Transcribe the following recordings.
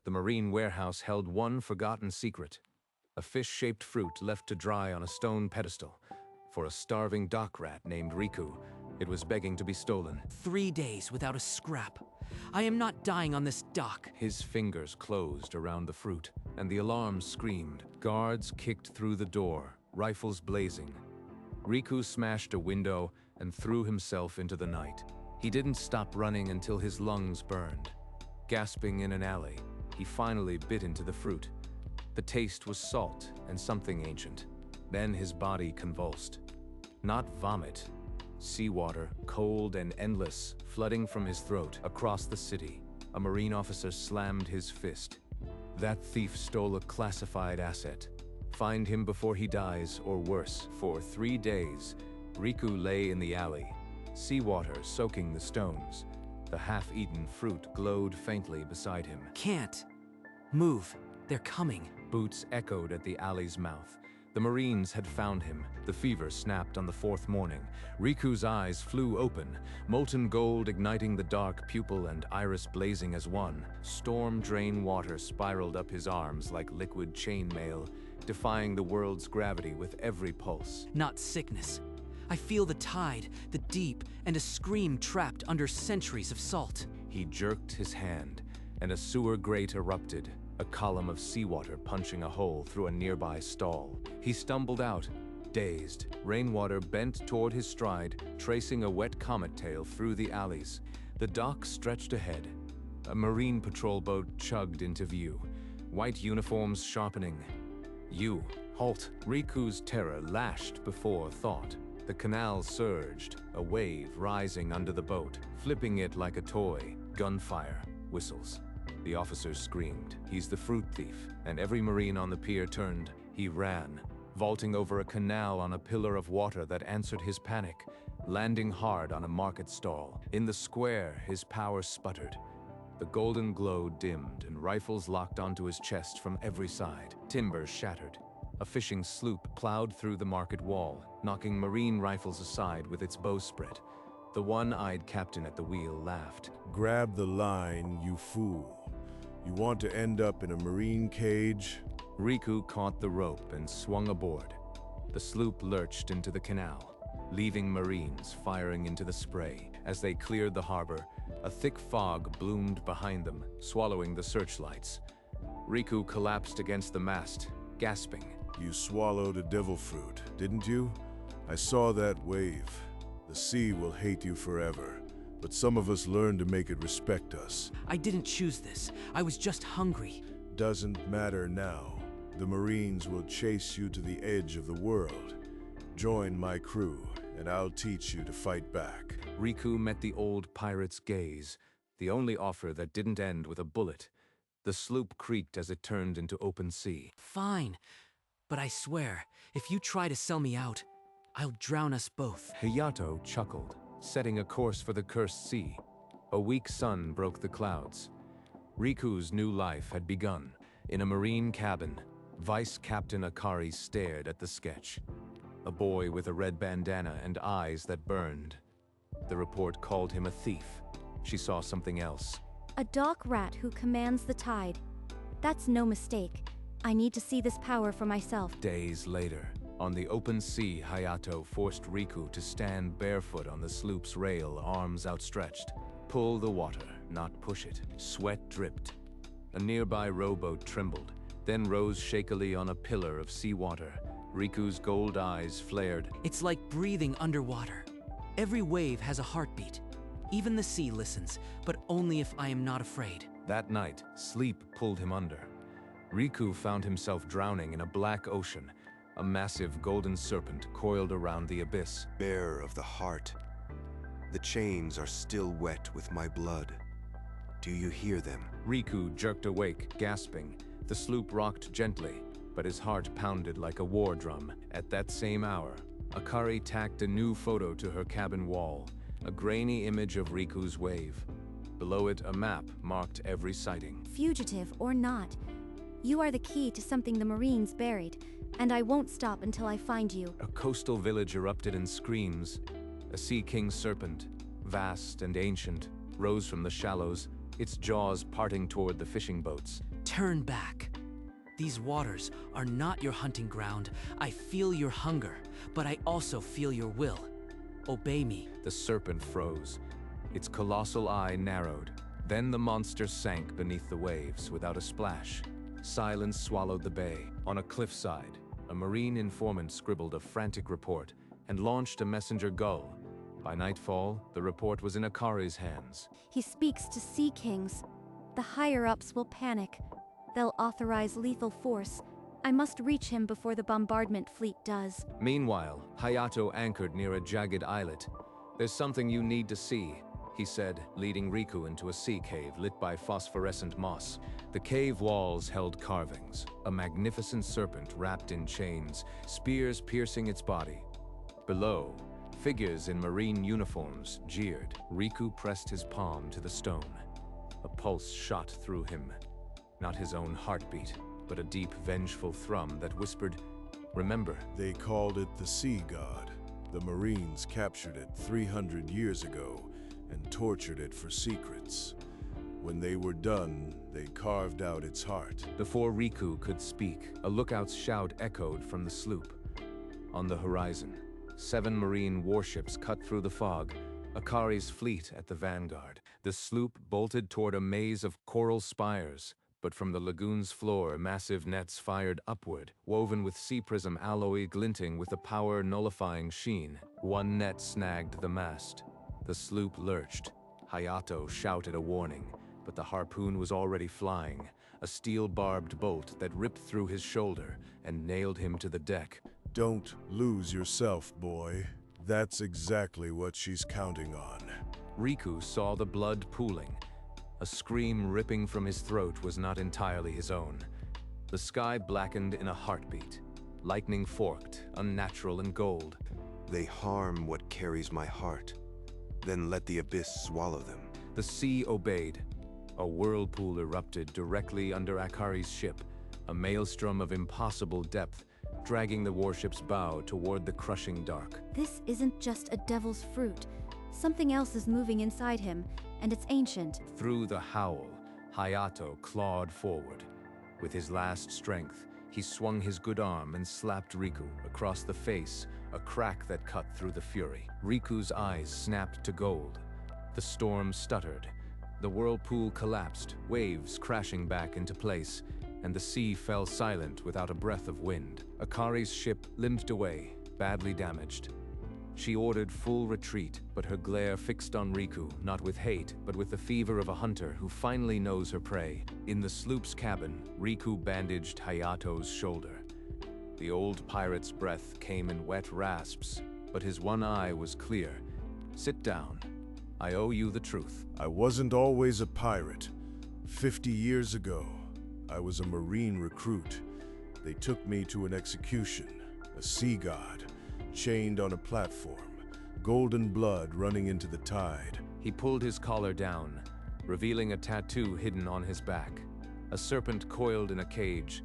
The marine warehouse held one forgotten secret. A fish-shaped fruit left to dry on a stone pedestal. For a starving dock rat named Riku, it was begging to be stolen. 3 days without a scrap. I am not dying on this dock. His fingers closed around the fruit, and the alarm screamed. Guards kicked through the door, rifles blazing. Riku smashed a window and threw himself into the night. He didn't stop running until his lungs burned. Gasping in an alley, he finally bit into the fruit. The taste was salt and something ancient. Then his body convulsed. Not vomit. Seawater, cold and endless, flooding from his throat across the city. A marine officer slammed his fist. That thief stole a classified asset. Find him before he dies, or worse. For 3 days, Riku lay in the alley, seawater soaking the stones. The half-eaten fruit glowed faintly beside him. Can't. Move. They're coming. Boots echoed at the alley's mouth. The Marines had found him. The fever snapped on the 4th morning. Riku's eyes flew open, molten gold igniting the dark pupil and iris blazing as one. Storm drain water spiraled up his arms like liquid chainmail, defying the world's gravity with every pulse. Not sickness. I feel the tide, the deep, and a scream trapped under centuries of salt. He jerked his hand, and a sewer grate erupted. A column of seawater punching a hole through a nearby stall. He stumbled out, dazed. Rainwater bent toward his stride, tracing a wet comet tail through the alleys. The dock stretched ahead. A marine patrol boat chugged into view, white uniforms sharpening. "You, halt!" Riku's terror lashed before thought. The canal surged, a wave rising under the boat, flipping it like a toy. Gunfire, whistles. The officers screamed, "He's the fruit thief," and every Marine on the pier turned. He ran, vaulting over a canal on a pillar of water that answered his panic, landing hard on a market stall. In the square, his power sputtered. The golden glow dimmed, and rifles locked onto his chest from every side. Timbers shattered. A fishing sloop plowed through the market wall, knocking Marine rifles aside with its bowsprit. The one-eyed captain at the wheel laughed. "Grab the line, you fool. You want to end up in a marine cage?" Riku caught the rope and swung aboard. The sloop lurched into the canal, leaving Marines firing into the spray. As they cleared the harbor, a thick fog bloomed behind them, swallowing the searchlights. Riku collapsed against the mast, gasping. "You swallowed a devil fruit, didn't you? I saw that wave. The sea will hate you forever, but some of us learn to make it respect us." I didn't choose this. I was just hungry. "Doesn't matter now. The Marines will chase you to the edge of the world. Join my crew, and I'll teach you to fight back." Riku met the old pirate's gaze, the only offer that didn't end with a bullet. The sloop creaked as it turned into open sea. Fine. But I swear, if you try to sell me out, I'll drown us both. Hayato chuckled, setting a course for the cursed sea. A weak sun broke the clouds. Riku's new life had begun. In a marine cabin, Vice Captain Akari stared at the sketch. A boy with a red bandana and eyes that burned. The report called him a thief. She saw something else. A dock rat who commands the tide. That's no mistake. I need to see this power for myself. Days later, on the open sea, Hayato forced Riku to stand barefoot on the sloop's rail, arms outstretched. Pull the water, not push it. Sweat dripped. A nearby rowboat trembled, then rose shakily on a pillar of seawater. Riku's gold eyes flared. It's like breathing underwater. Every wave has a heartbeat. Even the sea listens, but only if I am not afraid. That night, sleep pulled him under. Riku found himself drowning in a black ocean, a massive golden serpent coiled around the abyss. Bearer of the heart, the chains are still wet with my blood. Do you hear them? Riku jerked awake, gasping. The sloop rocked gently, but his heart pounded like a war drum. At that same hour, Akari tacked a new photo to her cabin wall, a grainy image of Riku's wave. Below it, a map marked every sighting. Fugitive or not, you are the key to something the Marines buried, and I won't stop until I find you. A coastal village erupted in screams. A sea king serpent, vast and ancient, rose from the shallows, its jaws parting toward the fishing boats. Turn back. These waters are not your hunting ground. I feel your hunger, but I also feel your will. Obey me. The serpent froze. Its colossal eye narrowed. Then the monster sank beneath the waves without a splash. Silence swallowed the bay. On a cliffside, a marine informant scribbled a frantic report and launched a messenger gull. By nightfall, the report was in Akari's hands. He speaks to sea kings. The higher-ups will panic. They'll authorize lethal force. I must reach him before the bombardment fleet does. Meanwhile, Hayato anchored near a jagged islet. "There's something you need to see," he said, leading Riku into a sea cave lit by phosphorescent moss. The cave walls held carvings, a magnificent serpent wrapped in chains, spears piercing its body. Below, figures in marine uniforms jeered. Riku pressed his palm to the stone. A pulse shot through him. Not his own heartbeat, but a deep, vengeful thrum that whispered, "Remember." They called it the Sea God. The Marines captured it 300 years ago and tortured it for secrets. When they were done, they carved out its heart. Before Riku could speak, a lookout's shout echoed from the sloop. On the horizon, 7 Marine warships cut through the fog, Akari's fleet at the vanguard. The sloop bolted toward a maze of coral spires, but from the lagoon's floor, massive nets fired upward, woven with sea prism alloy glinting with a power-nullifying sheen. One net snagged the mast. The sloop lurched. Hayato shouted a warning, but the harpoon was already flying, a steel-barbed bolt that ripped through his shoulder and nailed him to the deck. Don't lose yourself, boy. That's exactly what she's counting on. Riku saw the blood pooling. A scream ripping from his throat was not entirely his own. The sky blackened in a heartbeat. Lightning forked, unnatural and gold. They harm what carries my heart, then let the abyss swallow them. The sea obeyed. A whirlpool erupted directly under Akari's ship, a maelstrom of impossible depth, dragging the warship's bow toward the crushing dark. This isn't just a devil's fruit. Something else is moving inside him, and it's ancient. Through the howl, Hayato clawed forward. With his last strength, he swung his good arm and slapped Riku across the face, a crack that cut through the fury. Riku's eyes snapped to gold. The storm stuttered. The whirlpool collapsed, waves crashing back into place, and the sea fell silent without a breath of wind. Akari's ship limped away, badly damaged. She ordered full retreat, but her glare fixed on Riku, not with hate, but with the fever of a hunter who finally knows her prey. In the sloop's cabin, Riku bandaged Hayato's shoulder. The old pirate's breath came in wet rasps, but his one eye was clear. "Sit down. I owe you the truth." I wasn't always a pirate. 50 years ago, I was a Marine recruit. They took me to an execution, a sea god, chained on a platform, golden blood running into the tide. He pulled his collar down, revealing a tattoo hidden on his back. A serpent coiled in a cage,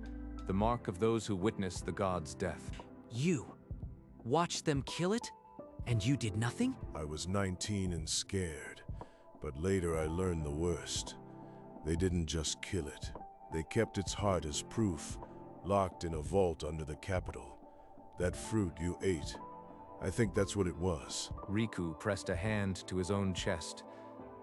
the mark of those who witnessed the god's death. You watched them kill it, and you did nothing? I was 19 and scared, but later I learned the worst. They didn't just kill it. They kept its heart as proof, locked in a vault under the Capitol. That fruit you ate, I think that's what it was. Riku pressed a hand to his own chest.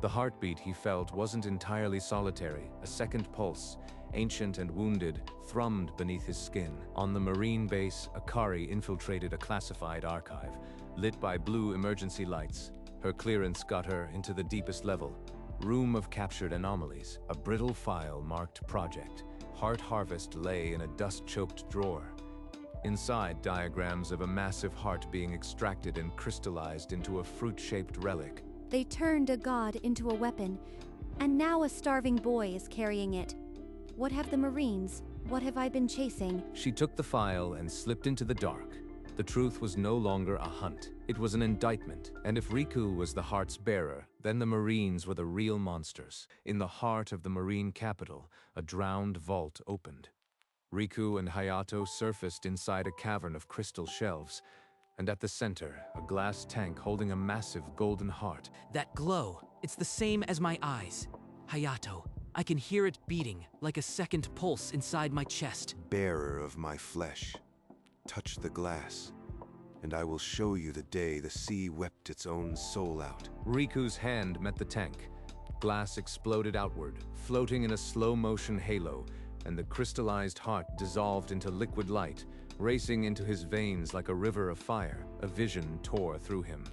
The heartbeat he felt wasn't entirely solitary. A second pulse, ancient and wounded, thrummed beneath his skin. On the Marine base, Akari infiltrated a classified archive, lit by blue emergency lights. Her clearance got her into the deepest level. Room of captured anomalies. A brittle file marked project. Heart Harvest lay in a dust-choked drawer. Inside, diagrams of a massive heart being extracted and crystallized into a fruit-shaped relic. They turned a god into a weapon, and now a starving boy is carrying it. What have the Marines? What have I been chasing? She took the file and slipped into the dark. The truth was no longer a hunt. It was an indictment. And if Riku was the heart's bearer, then the Marines were the real monsters. In the heart of the Marine capital, a drowned vault opened. Riku and Hayato surfaced inside a cavern of crystal shelves, and at the center, a glass tank holding a massive golden heart. That glow, it's the same as my eyes. Hayato, I can hear it beating, like a second pulse inside my chest. Bearer of my flesh, touch the glass, and I will show you the day the sea wept its own soul out. Riku's hand met the tank. Glass exploded outward, floating in a slow-motion halo, and the crystallized heart dissolved into liquid light, racing into his veins like a river of fire. A vision tore through him.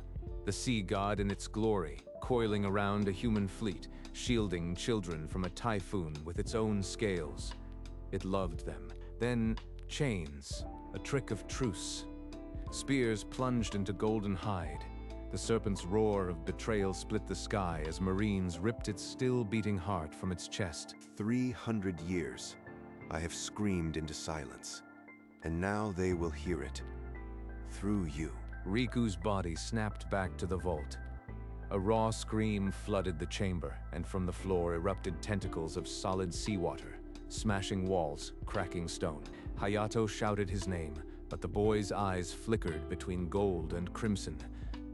The sea god in its glory, coiling around a human fleet, shielding children from a typhoon with its own scales. It loved them. Then, chains, a trick of truce. Spears plunged into golden hide. The serpent's roar of betrayal split the sky as Marines ripped its still-beating heart from its chest. 300 years, I have screamed into silence, and now they will hear it. Through you. Riku's body snapped back to the vault. A raw scream flooded the chamber, and from the floor erupted tentacles of solid seawater, smashing walls, cracking stone. Hayato shouted his name, but the boy's eyes flickered between gold and crimson,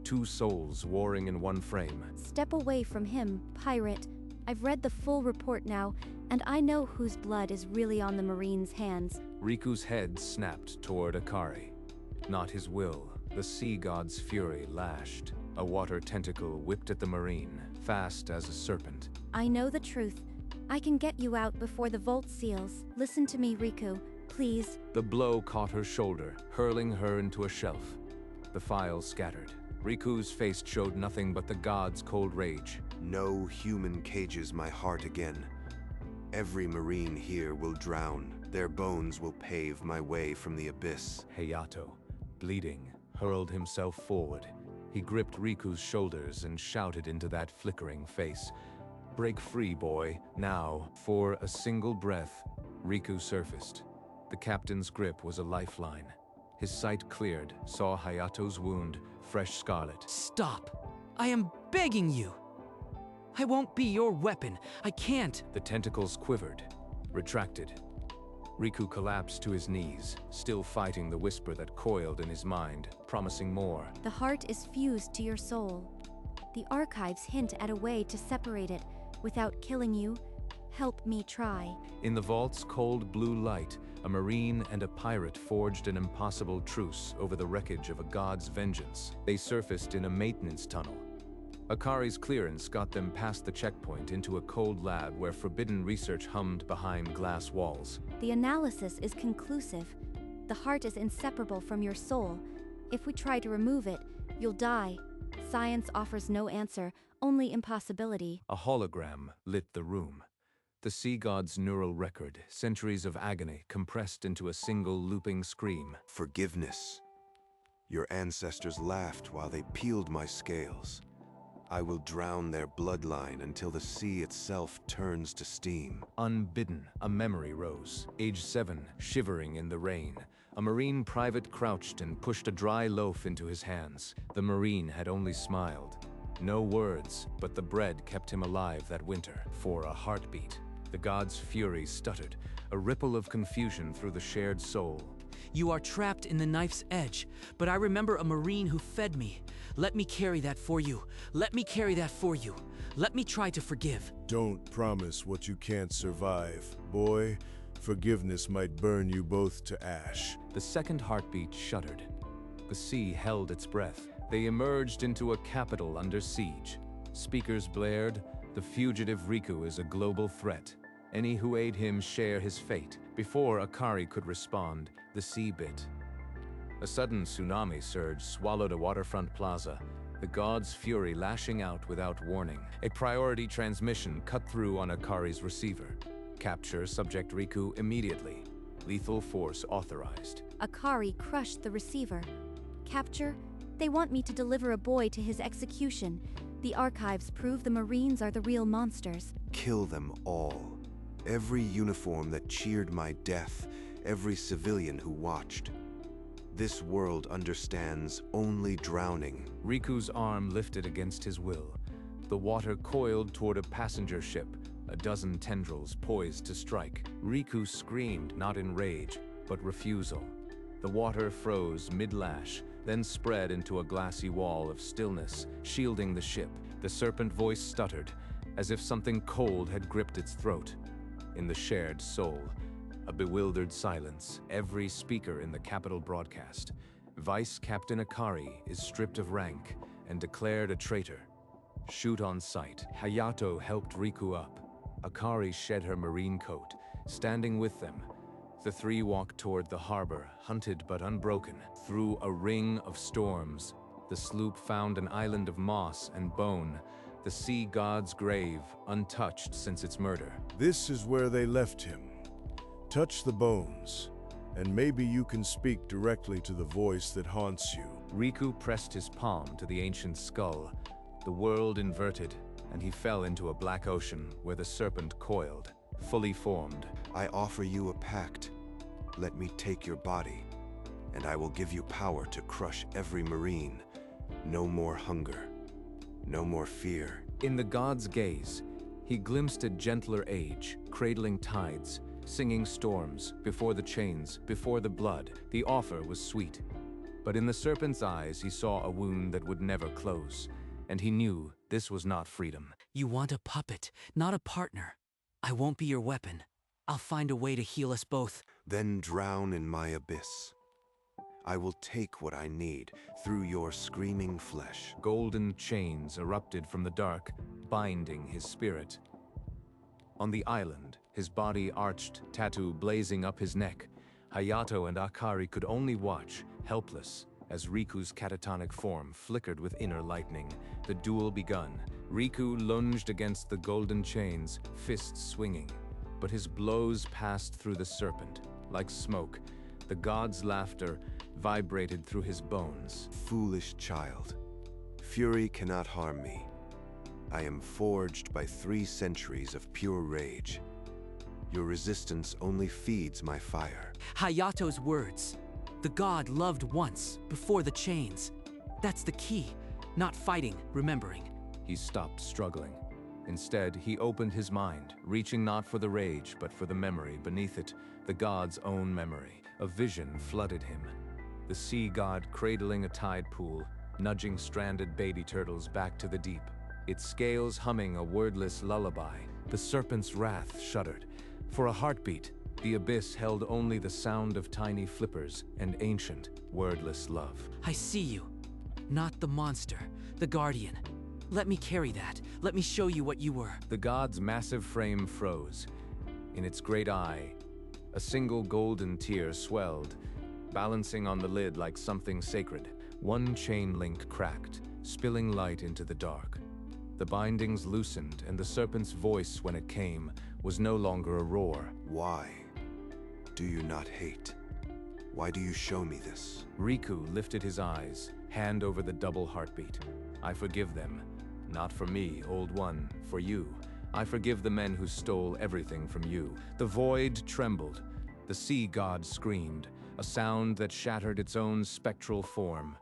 two souls warring in one frame. Step away from him, pirate. I've read the full report now, and I know whose blood is really on the Marine's hands. Riku's head snapped toward Akari. Not his will. The sea god's fury lashed. A water tentacle whipped at the Marine, fast as a serpent. I know the truth. I can get you out before the vault seals. Listen to me, Riku. Please. The blow caught her shoulder, hurling her into a shelf. The files scattered. Riku's face showed nothing but the god's cold rage. No human cages my heart again. Every Marine here will drown. Their bones will pave my way from the abyss. Hayato, bleeding, hurled himself forward. He gripped Riku's shoulders and shouted into that flickering face. Break free, boy, now. For a single breath, Riku surfaced. The captain's grip was a lifeline. His sight cleared, saw Hayato's wound, fresh scarlet. Stop! I am begging you! I won't be your weapon. I can't. The tentacles quivered, retracted. Riku collapsed to his knees, still fighting the whisper that coiled in his mind, promising more. The heart is fused to your soul. The archives hint at a way to separate it without killing you. Help me try. In the vault's cold blue light, a Marine and a pirate forged an impossible truce over the wreckage of a god's vengeance. They surfaced in a maintenance tunnel. Akari's clearance got them past the checkpoint into a cold lab where forbidden research hummed behind glass walls. The analysis is conclusive. The heart is inseparable from your soul. If we try to remove it, you'll die. Science offers no answer, only impossibility. A hologram lit the room. The sea god's neural record, centuries of agony compressed into a single looping scream. Forgiveness. Your ancestors laughed while they peeled my scales. I will drown their bloodline until the sea itself turns to steam. Unbidden, a memory rose. Age 7, shivering in the rain. A Marine private crouched and pushed a dry loaf into his hands. The Marine had only smiled. No words, but the bread kept him alive that winter. For a heartbeat. The god's fury stuttered, a ripple of confusion through the shared soul. You are trapped in the knife's edge, but I remember a Marine who fed me. Let me carry that for you. Let me carry that for you. Let me try to forgive. Don't promise what you can't survive. Boy, forgiveness might burn you both to ash. The second heartbeat shuddered. The sea held its breath. They emerged into a capital under siege. Speakers blared, "The fugitive Riku is a global threat. Any who aid him share his fate." Before Akari could respond, the sea bit. A sudden tsunami surge swallowed a waterfront plaza, the god's fury lashing out without warning. A priority transmission cut through on Akari's receiver. Capture subject Riku immediately. Lethal force authorized. Akari crushed the receiver. Capture? They want me to deliver a boy to his execution. The archives prove the Marines are the real monsters. Kill them all. Every uniform that cheered my death, every civilian who watched. This world understands only drowning. Riku's arm lifted against his will. The water coiled toward a passenger ship, a dozen tendrils poised to strike. Riku screamed, not in rage, but refusal. The water froze mid-lash, then spread into a glassy wall of stillness, shielding the ship. The serpent voice stuttered, as if something cold had gripped its throat. In the shared soul, a bewildered silence, every speaker in the capital broadcast. Vice Captain Akari is stripped of rank and declared a traitor. Shoot on sight. Hayato helped Riku up. Akari shed her marine coat, standing with them. The three walked toward the harbor, hunted but unbroken. Through a ring of storms, the sloop found an island of moss and bone, the sea god's grave, untouched since its murder. This is where they left him. Touch the bones, and maybe you can speak directly to the voice that haunts you. Riku pressed his palm to the ancient skull. The world inverted, and he fell into a black ocean where the serpent coiled, fully formed. I offer you a pact. Let me take your body, and I will give you power to crush every marine. No more hunger. No more fear. In the god's gaze, he glimpsed a gentler age, cradling tides, singing storms, before the chains, before the blood. The offer was sweet. But in the serpent's eyes, he saw a wound that would never close, and he knew this was not freedom. You want a puppet, not a partner. I won't be your weapon. I'll find a way to heal us both. Then drown in my abyss. I will take what I need through your screaming flesh. Golden chains erupted from the dark, binding his spirit. On the island, his body arched, tattoo blazing up his neck. Hayato and Akari could only watch, helpless, as Riku's catatonic form flickered with inner lightning. The duel begun. Riku lunged against the golden chains, fists swinging. But his blows passed through the serpent. Like smoke, the god's laughter vibrated through his bones. Foolish child. Fury cannot harm me. I am forged by 3 centuries of pure rage. Your resistance only feeds my fire. Hayato's words. The god loved once, before the chains. That's the key. Not fighting, remembering. He stopped struggling. Instead, he opened his mind, reaching not for the rage, but for the memory beneath it, the god's own memory. A vision flooded him. The sea god cradling a tide pool, nudging stranded baby turtles back to the deep, its scales humming a wordless lullaby. The serpent's wrath shuddered. For a heartbeat, the abyss held only the sound of tiny flippers and ancient, wordless love. I see you. Not the monster, the guardian. Let me carry that. Let me show you what you were. The god's massive frame froze. In its great eye, a single golden tear swelled, balancing on the lid like something sacred. One chain link cracked, spilling light into the dark. The bindings loosened, and the serpent's voice, when it came, was no longer a roar. Why do you not hate? Why do you show me this? Riku lifted his eyes, hand over the double heartbeat. I forgive them. Not for me, old one, for you. I forgive the men who stole everything from you. The void trembled. The sea god screamed, a sound that shattered its own spectral form.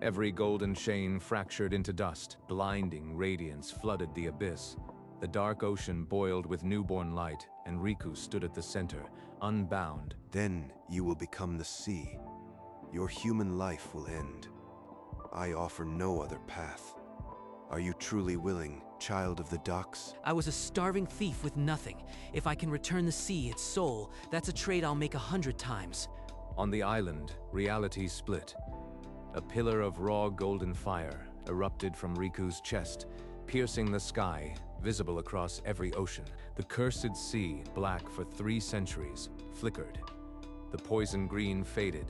Every golden chain fractured into dust. Blinding radiance flooded the abyss. The dark ocean boiled with newborn light, and Riku stood at the center, unbound. Then you will become the sea. Your human life will end. I offer no other path. Are you truly willing, child of the docks? I was a starving thief with nothing. If I can return the sea its soul, that's a trade I'll make 100 times. On the island, reality split. A pillar of raw golden fire erupted from Riku's chest, piercing the sky, visible across every ocean. The cursed sea, black for 3 centuries, flickered. The poison green faded,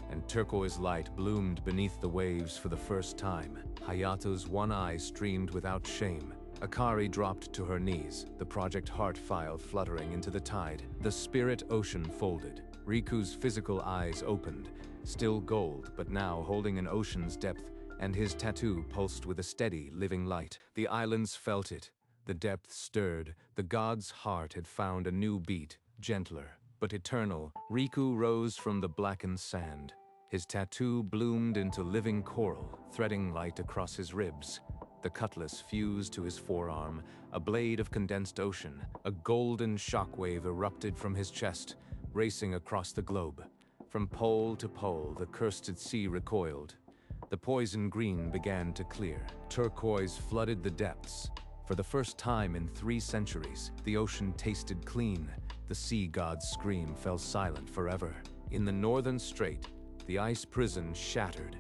and turquoise light bloomed beneath the waves for the first time. Hayato's one eye streamed without shame. Akari dropped to her knees, the project heart file fluttering into the tide. The spirit ocean folded. Riku's physical eyes opened, still gold, but now holding an ocean's depth, and his tattoo pulsed with a steady, living light. The islands felt it. The depth stirred. The god's heart had found a new beat, gentler, but eternal. Riku rose from the blackened sand. His tattoo bloomed into living coral, threading light across his ribs. The cutlass fused to his forearm, a blade of condensed ocean. A golden shockwave erupted from his chest, racing across the globe. From pole to pole, the cursed sea recoiled. The poison green began to clear. Turquoise flooded the depths. For the first time in 3 centuries, the ocean tasted clean. The sea god's scream fell silent forever. In the northern strait, the ice prison shattered.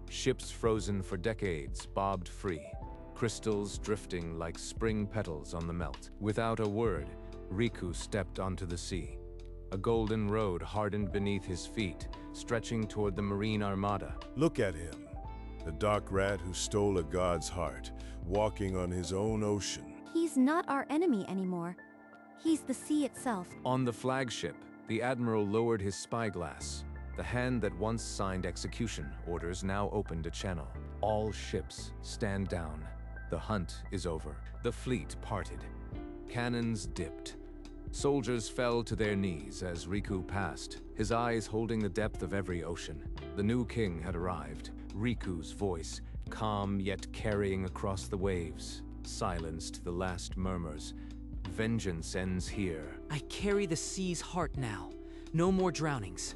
Ships frozen for decades bobbed free, crystals drifting like spring petals on the melt. Without a word, Riku stepped onto the sea. A golden road hardened beneath his feet, stretching toward the marine armada. Look at him, the dark rat who stole a god's heart, walking on his own ocean. He's not our enemy anymore. He's the sea itself. On the flagship, the admiral lowered his spyglass. The hand that once signed execution orders now opened a channel. All ships stand down. The hunt is over. The fleet parted. Cannons dipped. Soldiers fell to their knees as Riku passed, his eyes holding the depth of every ocean. The new king had arrived. Riku's voice, calm yet carrying across the waves, silenced the last murmurs. Vengeance ends here. I carry the sea's heart now. No more drownings.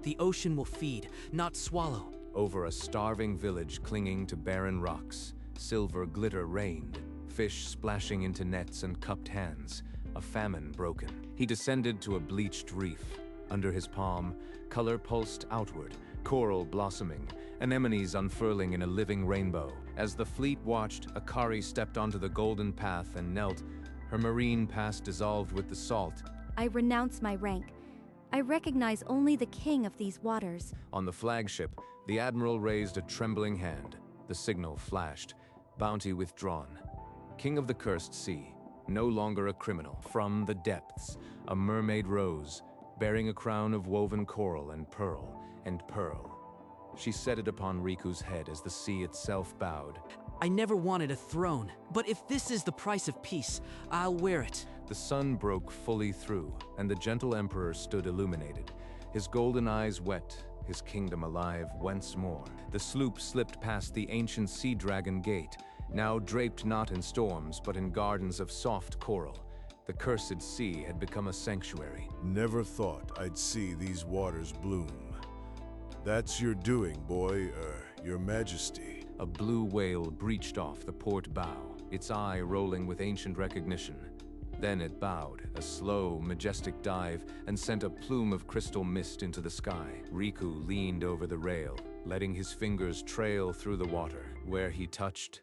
The ocean will feed, not swallow. Over a starving village clinging to barren rocks, silver glitter rained, fish splashing into nets and cupped hands, a famine broken. He descended to a bleached reef. Under his palm, color pulsed outward, coral blossoming, anemones unfurling in a living rainbow. As the fleet watched, Akari stepped onto the golden path and knelt, her marine past dissolved with the salt. I renounce my rank. I recognize only the king of these waters. On the flagship, the admiral raised a trembling hand. The signal flashed, bounty withdrawn. King of the cursed sea, no longer a criminal. From the depths, a mermaid rose, bearing a crown of woven coral and pearl. She set it upon Riku's head as the sea itself bowed. I never wanted a throne, but if this is the price of peace, I'll wear it. The sun broke fully through, and the gentle emperor stood illuminated, his golden eyes wet, his kingdom alive once more. The sloop slipped past the ancient sea dragon gate, now draped not in storms but in gardens of soft coral. The cursed sea had become a sanctuary. Never thought I'd see these waters bloom. That's your doing, boy, your majesty. A blue whale breached off the port bow, its eye rolling with ancient recognition. Then it bowed, a slow, majestic dive, and sent a plume of crystal mist into the sky. Riku leaned over the rail, letting his fingers trail through the water. Where he touched,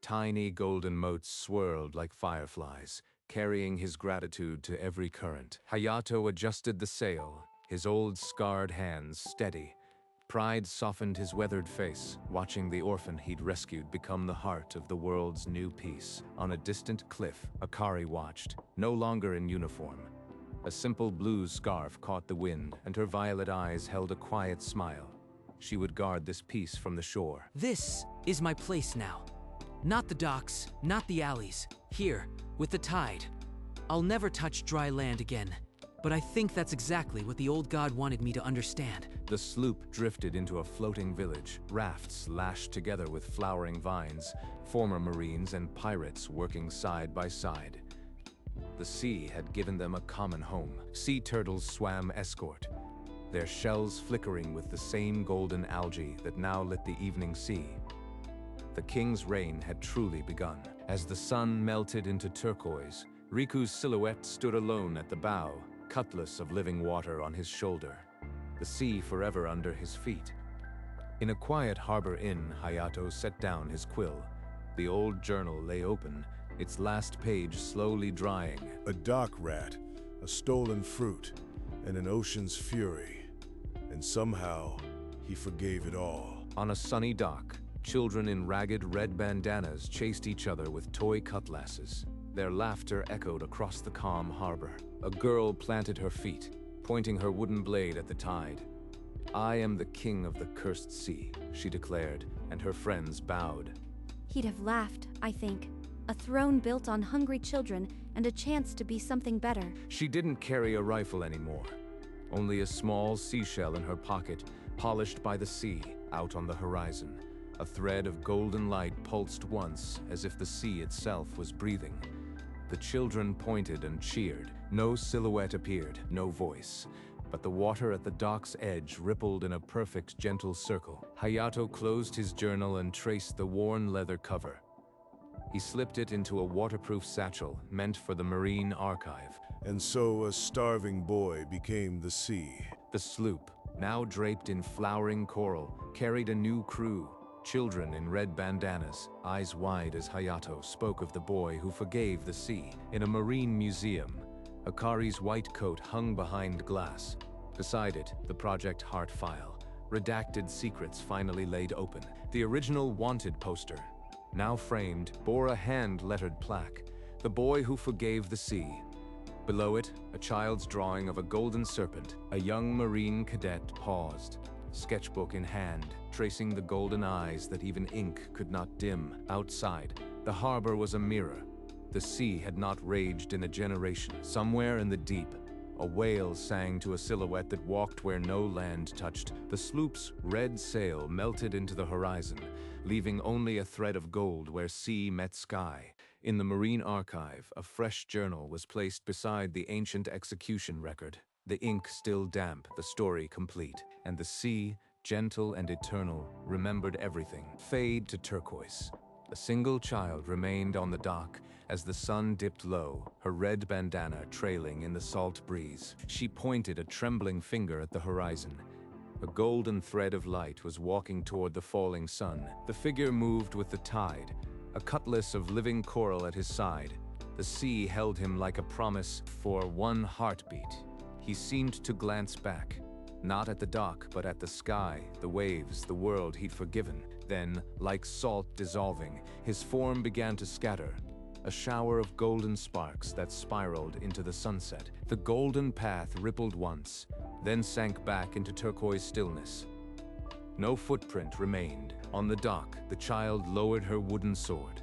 tiny golden motes swirled like fireflies, carrying his gratitude to every current. Hayato adjusted the sail, his old scarred hands steady. Pride softened his weathered face, watching the orphan he'd rescued become the heart of the world's new peace. On a distant cliff, Akari watched, no longer in uniform. A simple blue scarf caught the wind, and her violet eyes held a quiet smile. She would guard this peace from the shore. This is my place now. Not the docks, not the alleys. Here, with the tide. I'll never touch dry land again. But I think that's exactly what the old god wanted me to understand. The sloop drifted into a floating village, rafts lashed together with flowering vines, former Marines and pirates working side by side. The sea had given them a common home. Sea turtles swam escort, their shells flickering with the same golden algae that now lit the evening sea. The king's reign had truly begun. As the sun melted into turquoise, Riku's silhouette stood alone at the bow, cutlass of living water on his shoulder, the sea forever under his feet. In a quiet harbor inn, Hayato set down his quill. The old journal lay open, its last page slowly drying. A dock rat, a stolen fruit, and an ocean's fury. And somehow, he forgave it all. On a sunny dock, children in ragged red bandanas chased each other with toy cutlasses. Their laughter echoed across the calm harbor. A girl planted her feet, pointing her wooden blade at the tide. "I am the king of the cursed sea," she declared, and her friends bowed. He'd have laughed, I think. A throne built on hungry children and a chance to be something better. She didn't carry a rifle anymore. Only a small seashell in her pocket, polished by the sea, out on the horizon. A thread of golden light pulsed once, as if the sea itself was breathing. The children pointed and cheered. No silhouette appeared, no voice. But the water at the dock's edge rippled in a perfect, gentle circle. Hayato closed his journal and traced the worn leather cover. He slipped it into a waterproof satchel meant for the Marine Archive. And so a starving boy became the sea. The sloop, now draped in flowering coral, carried a new crew. Children in red bandanas, eyes wide as Hayato spoke of the boy who forgave the sea. In a marine museum, Akari's white coat hung behind glass. Beside it, the Project Heart file. Redacted secrets finally laid open. The original wanted poster, now framed, bore a hand-lettered plaque. The boy who forgave the sea. Below it, a child's drawing of a golden serpent. A young Marine cadet paused, sketchbook in hand, tracing the golden eyes that even ink could not dim. Outside, the harbor was a mirror. The sea had not raged in a generation. Somewhere in the deep, a whale sang to a silhouette that walked where no land touched. The sloop's red sail melted into the horizon, leaving only a thread of gold where sea met sky. In the Marine Archive, a fresh journal was placed beside the ancient execution record. The ink still damp, the story complete. And the sea, gentle and eternal, remembered everything. Fade to turquoise. A single child remained on the dock as the sun dipped low, her red bandana trailing in the salt breeze. She pointed a trembling finger at the horizon. A golden thread of light was walking toward the falling sun. The figure moved with the tide, a cutlass of living coral at his side. The sea held him like a promise for one heartbeat. He seemed to glance back, not at the dock, but at the sky, the waves, the world he'd forgiven. Then, like salt dissolving, his form began to scatter, a shower of golden sparks that spiraled into the sunset. The golden path rippled once, then sank back into turquoise stillness. No footprint remained. On the dock, the child lowered her wooden sword.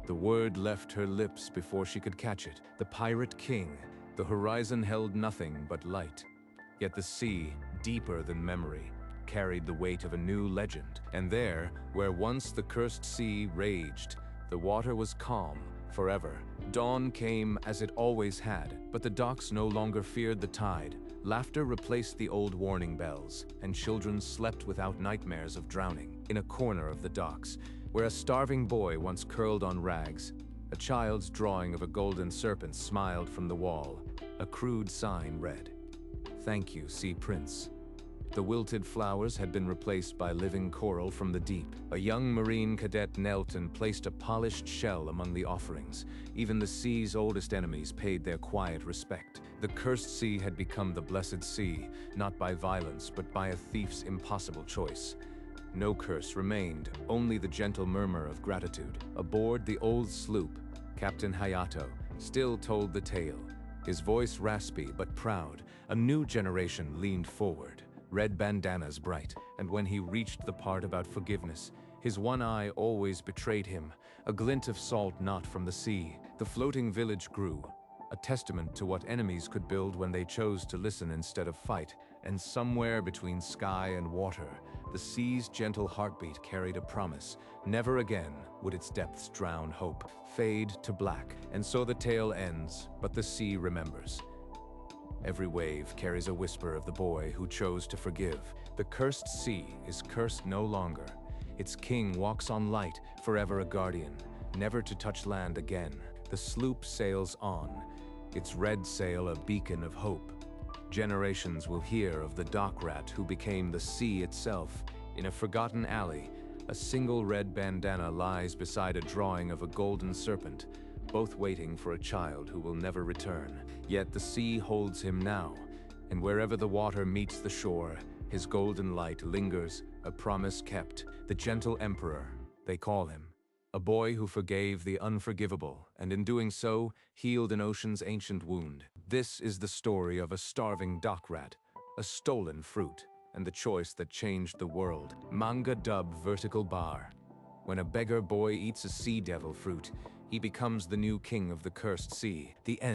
The word left her lips before she could catch it. The Pirate King. The horizon held nothing but light. Yet the sea, deeper than memory, carried the weight of a new legend. And there, where once the cursed sea raged, the water was calm forever. Dawn came as it always had, but the docks no longer feared the tide. Laughter replaced the old warning bells, and children slept without nightmares of drowning. In a corner of the docks, where a starving boy once curled on rags, a child's drawing of a golden serpent smiled from the wall. A crude sign read, "Thank you, Sea Prince." The wilted flowers had been replaced by living coral from the deep. A young Marine cadet knelt and placed a polished shell among the offerings. Even the sea's oldest enemies paid their quiet respect. The cursed sea had become the blessed sea, not by violence, but by a thief's impossible choice. No curse remained, only the gentle murmur of gratitude. Aboard the old sloop, Captain Hayato still told the tale. His voice raspy but proud. A new generation leaned forward, red bandanas bright, and when he reached the part about forgiveness, his one eye always betrayed him, a glint of salt not from the sea. The floating village grew, a testament to what enemies could build when they chose to listen instead of fight. And somewhere between sky and water, the sea's gentle heartbeat carried a promise. Never again would its depths drown hope, fade to black. And so the tale ends, but the sea remembers. Every wave carries a whisper of the boy who chose to forgive. The cursed sea is cursed no longer. Its king walks on light, forever a guardian, never to touch land again. The sloop sails on, its red sail a beacon of hope. Generations will hear of the dock rat who became the sea itself. In a forgotten alley, a single red bandana lies beside a drawing of a golden serpent, both waiting for a child who will never return. Yet the sea holds him now, and wherever the water meets the shore, his golden light lingers, a promise kept. The gentle emperor, they call him. A boy who forgave the unforgivable, and in doing so, healed an ocean's ancient wound. This is the story of a starving dock rat, a stolen fruit, and the choice that changed the world. Manga dub vertical bar. When a beggar boy eats a sea devil fruit, he becomes the new king of the cursed sea. The end.